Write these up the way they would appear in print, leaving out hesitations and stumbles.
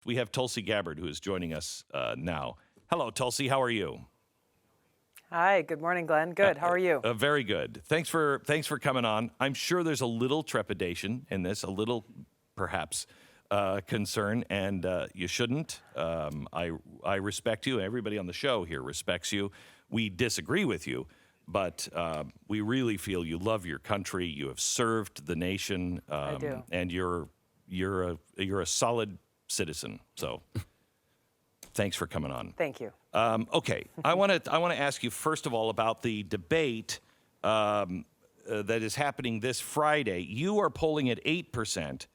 We have Tulsi Gabbard, who is joining us now. Hello, Tulsi. How are you? Hi. Good morning, Glenn. Good. How are you? Very good. Thanks for coming on. I'm sure there's a little trepidation in this, a little perhaps concern, and you shouldn't. I respect you. Everybody on the show here respects you. We disagree with you, but we really feel you love your country. You have served the nation, I do. and you're a solid citizen. So, thanks for coming on. Thank you. Okay, I want to ask you first of all about the debate that is happening this Friday. You are polling at 8%,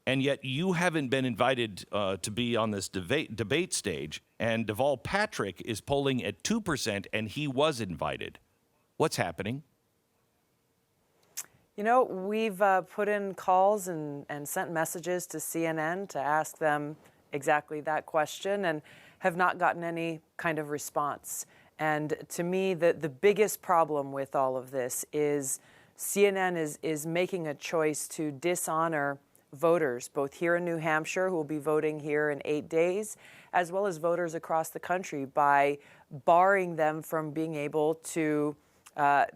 and yet you haven't been invited to be on this debate stage. And Deval Patrick is polling at 2%, and he was invited. What's happening? You know, we've put in calls and sent messages to CNN to ask them exactly that question and have not gotten any kind of response. And to me, the biggest problem with all of this is CNN is making a choice to dishonor voters, both here in New Hampshire, who will be voting here in 8 days, as well as voters across the country by barring them from being able to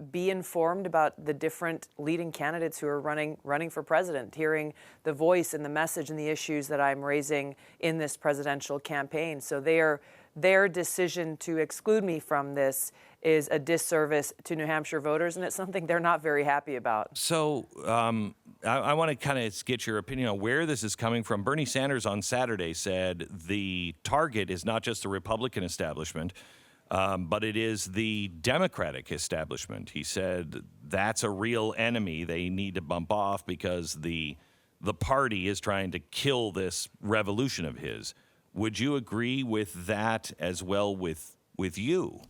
be informed about the different leading candidates who are running for president, hearing the voice and the message and the issues that I'm raising in this presidential campaign. So their decision to exclude me from this is a disservice to New Hampshire voters, and it's something they're not very happy about. So I want to kind of get your opinion on where this is coming from. Bernie Sanders on Saturday said the target is not just the Republican establishment, but it is the Democratic establishment. He said that's a real enemy. They need to bump off because the party is trying to kill this revolution of his. Would you agree with that as well with you?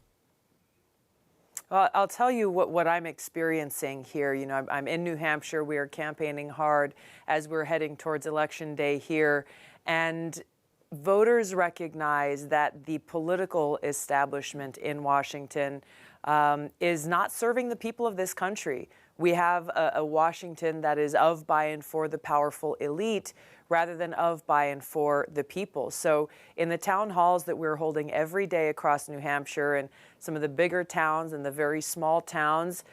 Well, I'll tell you what I'm experiencing here. You know, I'm in New Hampshire. We are campaigning hard as we're heading towards Election Day here. And voters recognize that the political establishment in Washington is not serving the people of this country. We have a Washington that is of, by, and for the powerful elite rather than of, by, and for the people. So in the town halls that we're holding every day across New Hampshire and some of the bigger towns and the very small towns,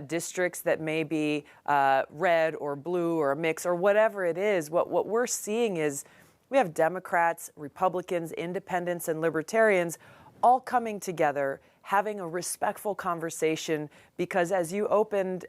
districts that may be red or blue or a mix or whatever it is, what we're seeing is we have Democrats, Republicans, independents, and libertarians all coming together, having a respectful conversation, because as you opened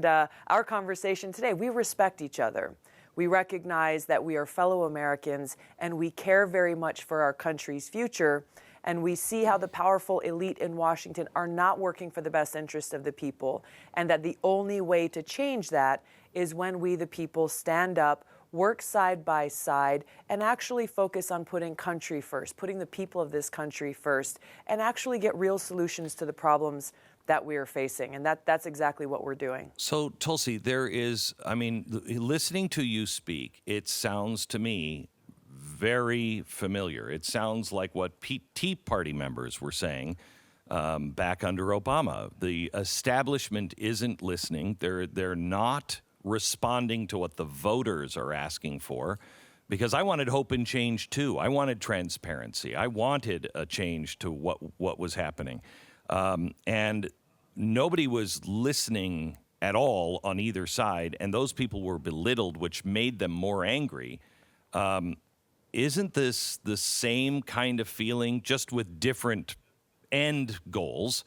our conversation today, we respect each other. We recognize that we are fellow Americans and we care very much for our country's future. And we see how the powerful elite in Washington are not working for the best interest of the people, and that the only way to change that is when we, the people, stand up, work side by side, and actually focus on putting country first, putting the people of this country first, and actually get real solutions to the problems that we are facing. And that's exactly what we're doing. So, Tulsi, listening to you speak, it sounds to me very familiar. It sounds like what Tea Party members were saying back under Obama. The establishment isn't listening. They're not responding to what the voters are asking for, because I wanted hope and change too. I wanted transparency. I wanted a change to what was happening, and nobody was listening at all on either side, and those people were belittled, which made them more angry. Isn't this the same kind of feeling, just with different end goals?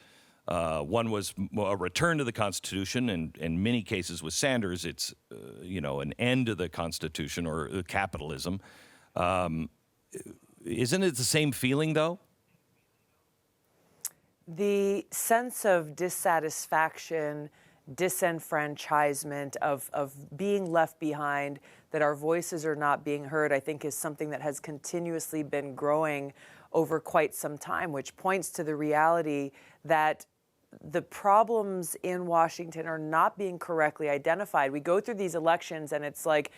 One was a return to the Constitution, and in many cases with Sanders, it's an end to the Constitution or capitalism. Isn't it the same feeling, though? The sense of dissatisfaction, disenfranchisement, of being left behind, that our voices are not being heard, I think is something that has continuously been growing over quite some time, which points to the reality that the problems in Washington are not being correctly identified. We go through these elections and it's like,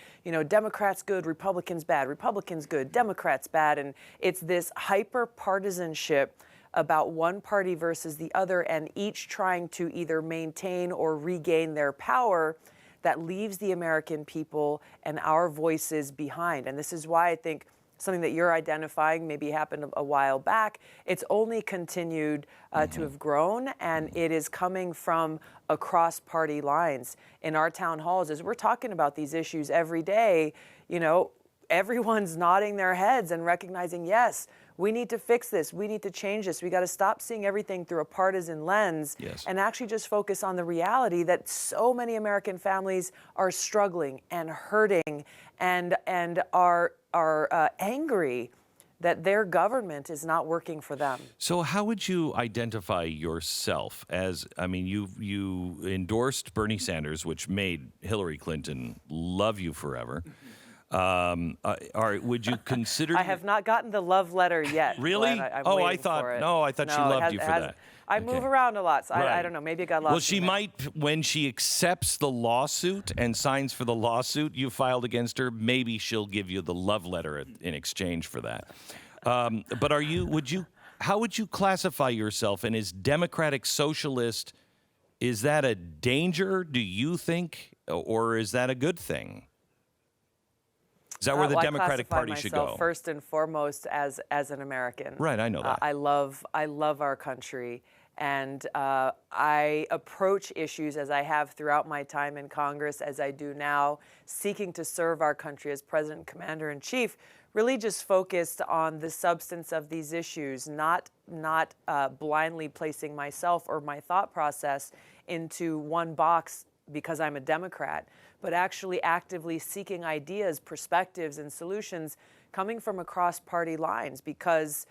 Democrats good, Republicans bad, Republicans good, Democrats bad. And it's this hyper partisanship about one party versus the other, and each trying to either maintain or regain their power, that leaves the American people and our voices behind. And this is why I think something that you're identifying maybe happened a while back. It's only continued to have grown, and it is coming from across party lines. In our town halls, as we're talking about these issues every day, everyone's nodding their heads and recognizing, yes, we need to fix this. We need to change this. We got to stop seeing everything through a partisan lens and actually just focus on the reality that so many American families are struggling and hurting and are angry that their government is not working for them. So how would you identify yourself as, you endorsed Bernie Sanders, which made Hillary Clinton love you forever. Would you consider? I have not gotten the love letter yet. Really? I'm I waiting thought for it. she loved you for that. I move around a lot, so I don't know. Maybe it got lost. Well, she might, when she accepts the lawsuit and signs for the lawsuit you filed against her, maybe she'll give you the love letter in exchange for that. But how would you classify yourself? And as Democratic Socialist, is that a danger, do you think, or is that a good thing? Is that where the Democratic Party should go? I classify myself first and foremost as an American. Right, I know that. I love our country, and I approach issues as I have throughout my time in Congress, as I do now, seeking to serve our country as President, Commander-in-Chief, really just focused on the substance of these issues, not blindly placing myself or my thought process into one box because I'm a Democrat, but actually actively seeking ideas, perspectives, and solutions coming from across party lines, because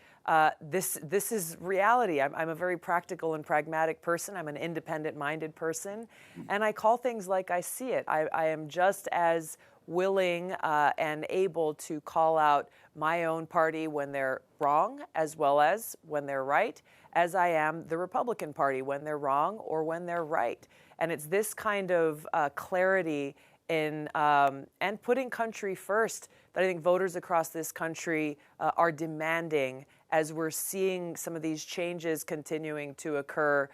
this is reality. I'm a very practical and pragmatic person. I'm an independent-minded person, and I call things like I see it. I am just as willing and able to call out my own party when they're wrong as well as when they're right, as I am the Republican Party when they're wrong or when they're right. And it's this kind of clarity in and putting country first that I think voters across this country are demanding, as we're seeing some of these changes continuing to occur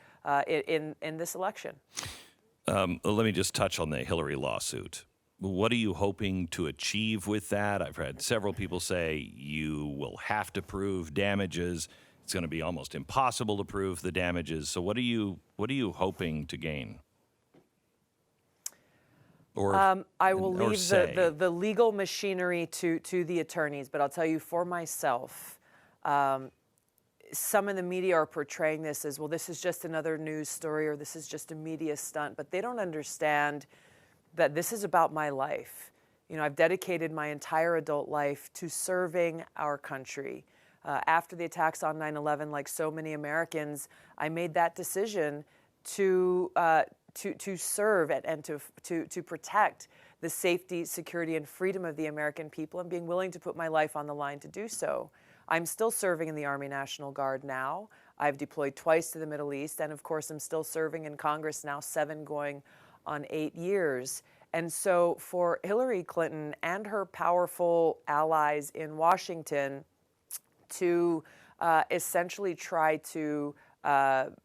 in this election. Let me just touch on the Hillary lawsuit. What are you hoping to achieve with that? I've had several people say you will have to prove damages. It's going to be almost impossible to prove the damages. So what are you hoping to gain? I will leave the legal machinery to the attorneys, but I'll tell you for myself, some in the media are portraying this as, well, this is just another news story or this is just a media stunt, but they don't understand that this is about my life. I've dedicated my entire adult life to serving our country. After the attacks on 9/11, like so many Americans, I made that decision to serve and to protect the safety, security, and freedom of the American people, and being willing to put my life on the line to do so. I'm still serving in the Army National Guard now. I've deployed twice to the Middle East, and of course, I'm still serving in Congress now, 7 going on 8 years. And so for Hillary Clinton and her powerful allies in Washington to essentially try to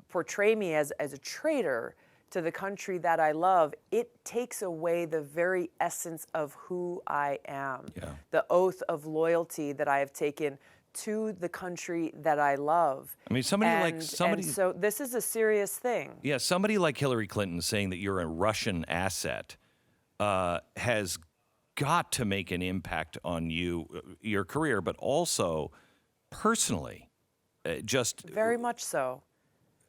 portray me as a traitor to the country that I love, it takes away the very essence of who I am, the oath of loyalty that I have taken to the country that I love. I mean, so this is a serious thing. Yeah, somebody like Hillary Clinton saying that you're a Russian asset has got to make an impact on your career, but also personally. Very much so.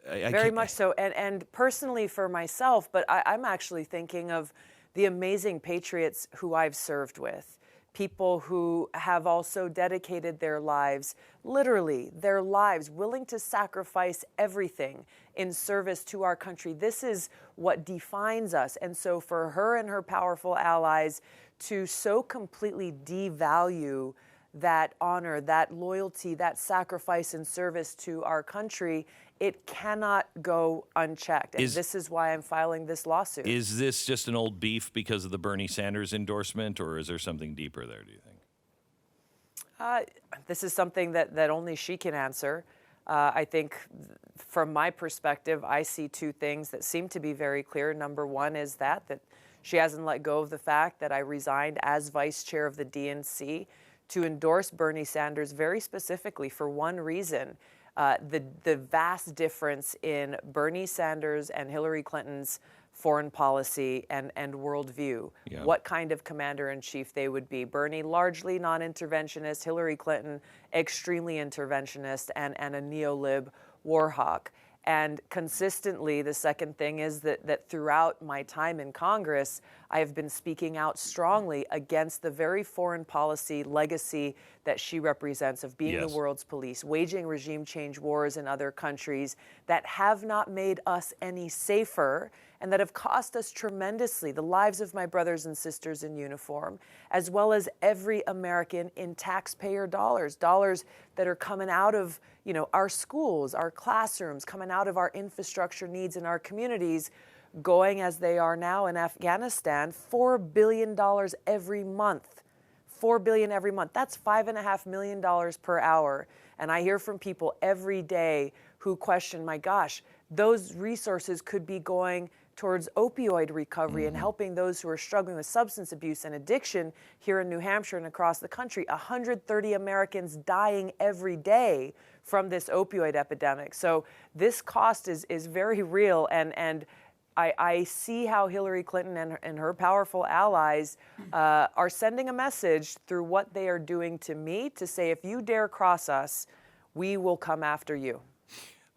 Very much so. And personally for myself, but I'm actually thinking of the amazing patriots who I've served with. People who have also dedicated their lives, literally their lives, willing to sacrifice everything in service to our country. This is what defines us. And so for her and her powerful allies to so completely devalue that honor, that loyalty, that sacrifice and service to our country, it cannot go unchecked. And this is why I'm filing this lawsuit. Is this just an old beef because of the Bernie Sanders endorsement, or is there something deeper there, do you think? This is something that only she can answer. I think from my perspective, I see 2 things that seem to be very clear. Number one is that she hasn't let go of the fact that I resigned as vice chair of the DNC to endorse Bernie Sanders very specifically for one reason. The vast difference in Bernie Sanders and Hillary Clinton's foreign policy and worldview, what kind of commander-in-chief they would be. Bernie, largely non-interventionist, Hillary Clinton, extremely interventionist and a neo-lib war hawk. And consistently, the second thing is that throughout my time in Congress, I have been speaking out strongly against the very foreign policy legacy that she represents of being the world's police, waging regime change wars in other countries that have not made us any safer and that have cost us tremendously the lives of my brothers and sisters in uniform, as well as every American in taxpayer dollars, dollars that are coming out of, our schools, our classrooms, coming out of our infrastructure needs in our communities, going as they are now in Afghanistan, $4 billion every month. $4 billion every month. That's $5.5 million per hour. And I hear from people every day who question, my gosh, those resources could be going towards opioid recovery and helping those who are struggling with substance abuse and addiction here in New Hampshire and across the country. 130 Americans dying every day from this opioid epidemic. So this cost is very real, and I see how Hillary Clinton and her powerful allies are sending a message through what they are doing to me to say, if you dare cross us, we will come after you.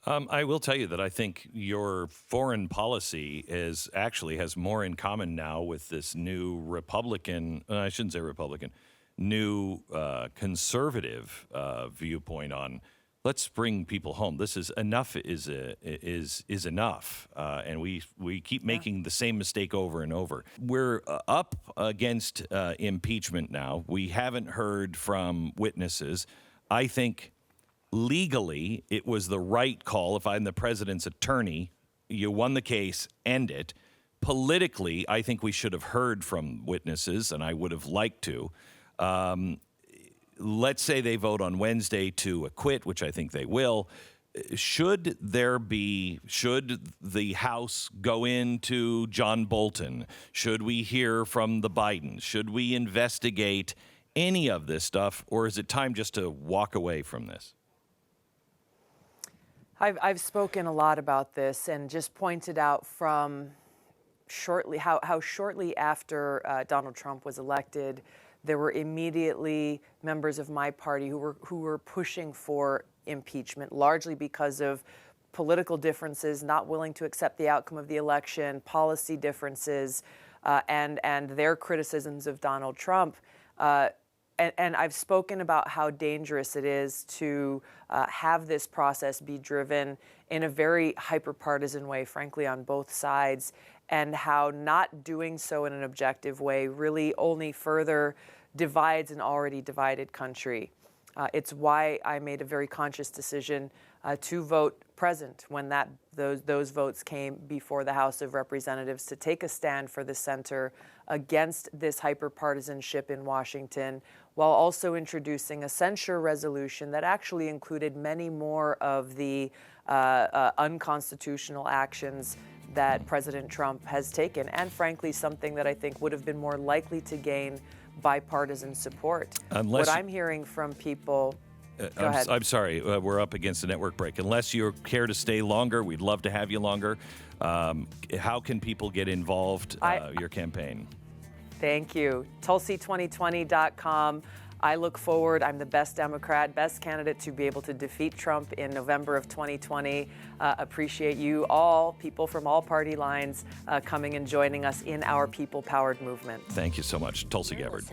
I will tell you that I think your foreign policy has more in common now with this new Republican, I shouldn't say Republican, new conservative viewpoint on let's bring people home. This is enough is enough, and we keep making the same mistake over and over. We're up against impeachment now. We haven't heard from witnesses. I think legally it was the right call. If I'm the president's attorney, you won the case, end it. Politically, I think we should have heard from witnesses, and I would have liked to. Let's say they vote on Wednesday to acquit, which I think they will. Should the House go into John Bolton? Should we hear from the Bidens? Should we investigate any of this stuff, or is it time just to walk away from this? I've spoken a lot about this and just pointed out from how shortly after Donald Trump was elected, there were immediately members of my party who were pushing for impeachment, largely because of political differences, not willing to accept the outcome of the election, policy differences, and their criticisms of Donald Trump. And I've spoken about how dangerous it is to have this process be driven in a very hyper-partisan way, frankly, on both sides, and how not doing so in an objective way really only further divides an already divided country. It's why I made a very conscious decision to vote present when those votes came before the House of Representatives, to take a stand for the center against this hyperpartisanship in Washington, while also introducing a censure resolution that actually included many more of the unconstitutional actions that President Trump has taken, and frankly, something that I think would have been more likely to gain bipartisan support. What I'm hearing from people... Go ahead. I'm sorry, we're up against a network break. Unless you care to stay longer, we'd love to have you longer. How can people get involved your campaign? Thank you. Tulsi2020.com. I look forward. I'm the best Democrat, best candidate to be able to defeat Trump in November of 2020. Appreciate you all, people from all party lines, coming and joining us in our people-powered movement. Thank you so much. Tulsi Gabbard.